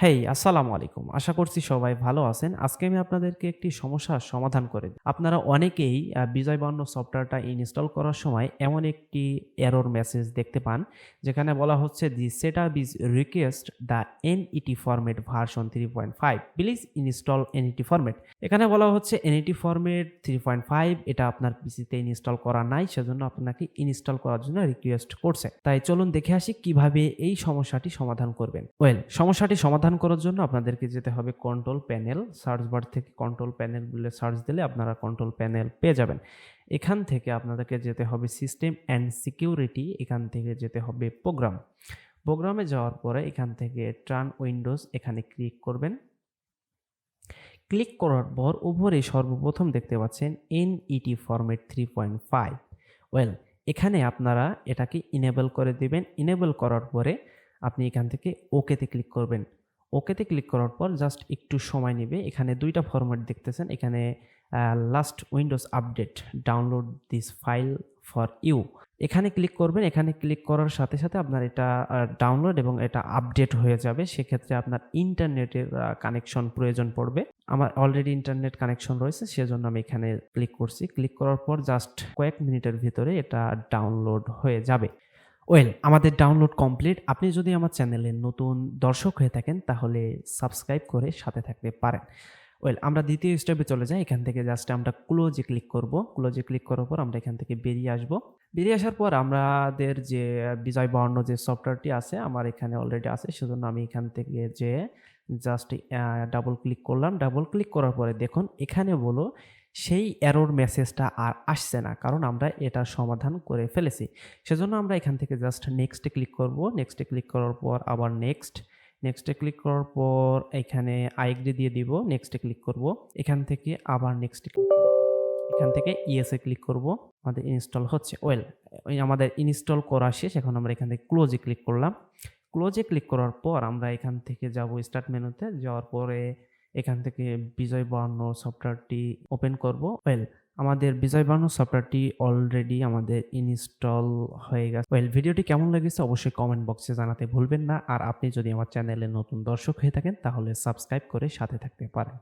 হেই আসসালামু আলাইকুম। আশা করছি সবাই ভালো আছেন। আজকে আমি আপনাদেরকে একটি সমস্যার সমাধান করে দিই। আপনারা অনেকেই বিজয় বায়ান্ন সফটওয়্যারটা ইনস্টল করার সময় এমন একটি এরর মেসেজ দেখতে পান, যেখানে বলা হচ্ছে, "the setup is request the NET format version 3.5 please install NET format." এখানে বলা হচ্ছে এনইটি ফরম্যাট 3.5 এটা আপনার পিসিতে ইনস্টল করা নাই, সেজন্য আপনাকে ইনস্টল করার জন্য রিকোয়েস্ট করছে। তাই চলুন দেখে আসি কিভাবে এই সমস্যাটি সমাধান করবেন। সমস্যাটি সমাধান করার জন্য আপনাদেরকে যেতে হবে কন্ট্রোল প্যানেল। সার্চ বার থেকে কন্ট্রোল প্যানেল বলে সার্চ দিলে আপনারা কন্ট্রোল প্যানেল পেয়ে যাবেন। এখান থেকে আপনাদেরকে যেতে হবে সিস্টেম অ্যান্ড সিকিউরিটি, এখান থেকে যেতে হবে প্রোগ্রাম। প্রোগ্রামে যাওয়ার পরে এখান থেকে টার্ন উইন্ডোজ এখানে ক্লিক করবেন। ক্লিক করার পর উপরে সর্বপ্রথম দেখতে পাচ্ছেন এনইটি ফরম্যাট 3.5। এখানে আপনারা এটাকে ইনেবল করে দিবেন। ইনেবল করার পরে আপনি এখান থেকে ওকেতে ক্লিক করবেন। ওকেতে ক্লিক করার পর জাস্ট একটু সময় নিবে। এখানে ২ টা ফরম্যাট দেখতেছেন। এখানে last windows update, download this file for you. এখানে ক্লিক করবেন। এখানে ক্লিক করার সাথে, সাথে আপনার এটা ডাউনলোড এবং এটা আপডেট হয়ে যাবে। সেক্ষেত্রে আপনার ইন্টারনেটের কানেকশন প্রয়োজন পড়বে। আমার অলরেডি ইন্টারনেট কানেকশন রয়েছে, সেজন্য আমি এখানে ক্লিক করছি। ক্লিক করার পর জাস্ট কয়েক মিনিটের ভিতরে এটা ডাউনলোড হয়ে যাবে। আমাদের ডাউনলোড কমপ্লিট। আপনি যদি আমার চ্যানেলের নতুন দর্শক হয়ে থাকেন তাহলে সাবস্ক্রাইব করে সাথে থাকতে পারেন। আমরা দ্বিতীয় স্টেপে চলে যাই। এখান থেকে জাস্ট আমরা ক্লোজে ক্লিক করব। ক্লোজে ক্লিক করার পর আমরা এখান থেকে বেরিয়ে আসব। বেরিয়ে আসার পর আমাদের যে বিজয় বায়ান্ন যে সফটওয়্যারটি আছে আমার এখানে অলরেডি আছে, সেজন্য আমি এখান থেকে যেয়ে জাস্ট ডাবল ক্লিক করলাম। ডাবল ক্লিক করার পরে দেখুন এখানে বলো সেই এরর মেসেজটা আর আসছে না, কারণ আমরা এটা সমাধান করে ফেলেছি। সেজন্য আমরা এখান থেকে জাস্ট নেক্সটে ক্লিক করব। নেক্সটে ক্লিক করার পর আবার নেক্সটে ক্লিক করার পর এখানে আইএগ্রি দিয়ে দিব। নেক্সটে ক্লিক করব। এখান থেকে আবার নেক্সটে ক্লিক করব। এখান থেকে ইয়েসে ক্লিক করব। আমাদের ইনস্টল হচ্ছে। আমাদের ইনস্টল করা শেষ। এখন আমরা এখান থেকে ক্লোজে ক্লিক করলাম। ক্লোজে ক্লিক করার পর আমরা এখান থেকে যাব স্টার্ট মেনুতে। যাওয়ার পরে এখান থেকে বিজয় বায়ান্ন সফটওয়্যারটি ওপেন করব। আমাদের বিজয় বায়ান্ন সফটওয়্যারটি অলরেডি আমাদের ইনস্টল হয়ে গেছে। ভিডিওটি কেমন লেগেছে অবশ্যই কমেন্ট বক্সে জানাতে ভুলবেন না। আর আপনি যদি আমার চ্যানেলে নতুন দর্শক হয়ে থাকেন তাহলে সাবস্ক্রাইব করে সাথে থাকতে পারেন।